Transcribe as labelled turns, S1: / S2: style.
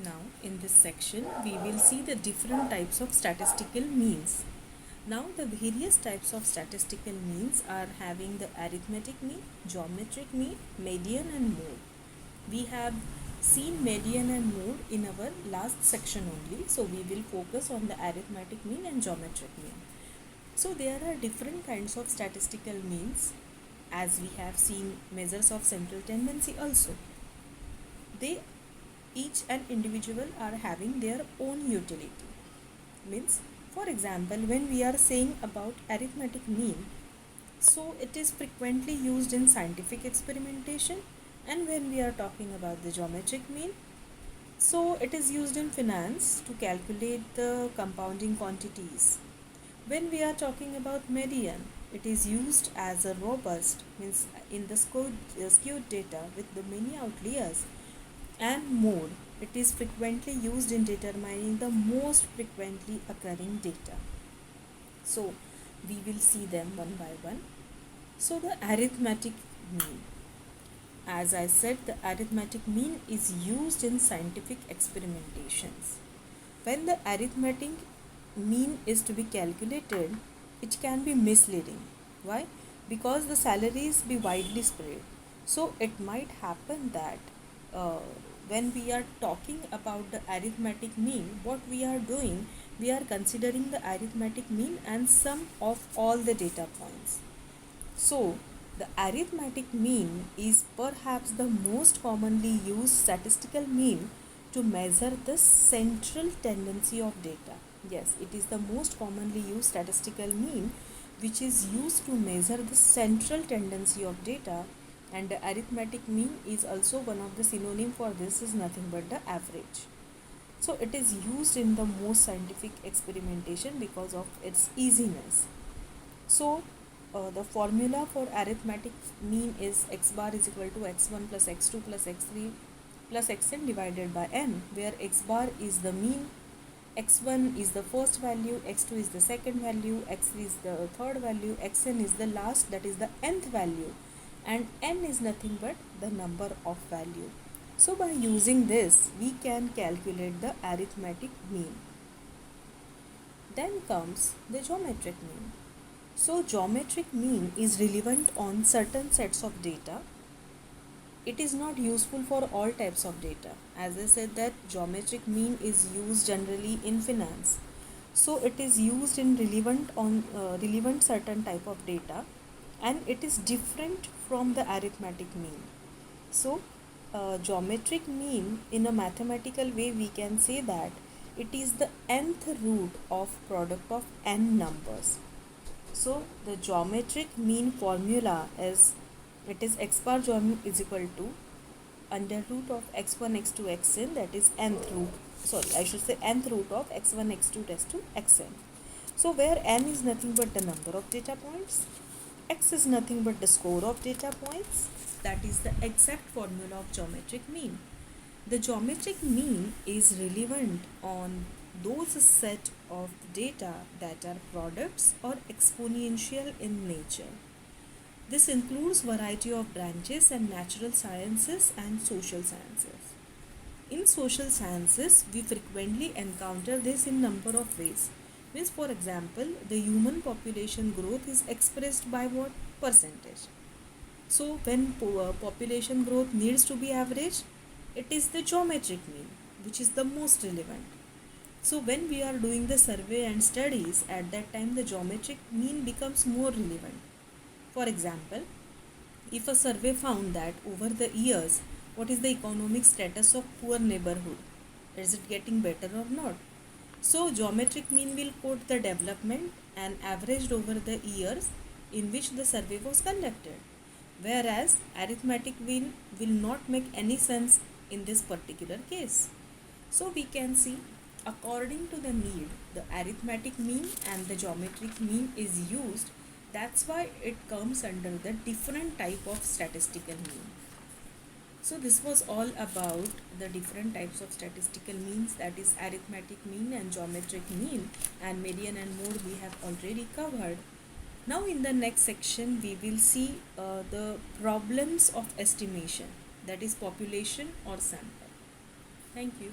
S1: Now, in this section, we will see the different types of statistical means. Now, the various types of statistical means are having the arithmetic mean, geometric mean, median, and mode. We have seen median and mode in our last section only, so we will focus on the arithmetic mean and geometric mean. So, there are different kinds of statistical means, as we have seen measures of central tendency also. They each and individual are having their own utility. Means, for example, when we are saying about arithmetic mean, so it is frequently used in scientific experimentation, and when we are talking about the geometric mean, so it is used in finance to calculate the compounding quantities. When we are talking about median, it is used as a robust, means in the skewed data with the many outliers, and mode. It is frequently used in determining the most frequently occurring data. So, we will see them one by one. So, the arithmetic mean. As I said, the arithmetic mean is used in scientific experimentations. When the arithmetic mean is to be calculated, it can be misleading. Why? Because the salaries be widely spread. So, it might happen that uh, when we are talking about the arithmetic mean, what we are doing, we are considering the arithmetic mean and sum of all the data points. So, the arithmetic mean is perhaps the most commonly used statistical mean to measure the central tendency of data. Yes, it is the most commonly used statistical mean which is used to measure the central tendency of data, and the arithmetic mean is also one of the synonym for this is nothing but the average. So it is used in the most scientific experimentation because of its easiness. So the formula for arithmetic mean is x bar is equal to x1 plus x2 plus x3 plus xn divided by n, where x bar is the mean, x1 is the first value, x2 is the second value, x3 is the third value, xn is the last, that is the nth value, and n is nothing but the number of value. So by using this, we can calculate the arithmetic mean. Then comes the geometric mean. So geometric mean is relevant on certain sets of data. It is not useful for all types of data. As I said that geometric mean is used generally in finance. So it is used in relevant certain type of data, and it is different from the arithmetic mean. So geometric mean in a mathematical way we can say that it is the nth root of product of n numbers. So the geometric mean formula is, it is x bar geom is equal to under root of x1 x2 xn, that is nth root, sorry I should say nth root of x1 x2 raised to xn. So where n is nothing but the number of data points, x is nothing but the score of data points, that is the exact formula of geometric mean. The geometric mean is relevant on those set of data that are products or exponential in nature. This includes variety of branches and natural sciences and social sciences. In social sciences, we frequently encounter this in number of ways. Means, for example, the human population growth is expressed by what? Percentage. So when population growth needs to be averaged, it is the geometric mean which is the most relevant. So when we are doing the survey and studies, at that time the geometric mean becomes more relevant. For example, if a survey found that over the years, what is the economic status of poor neighborhood? Is it getting better or not? So geometric mean will quote the development and averaged over the years in which the survey was conducted, whereas arithmetic mean will not make any sense in this particular case. So we can see, according to the need, the arithmetic mean and the geometric mean is used. That's why it comes under the different type of statistical mean. So this was all about the different types of statistical means, that is arithmetic mean and geometric mean, and median and mode we have already covered. Now in the next section we will see the problems of estimation, that is population or sample. Thank you.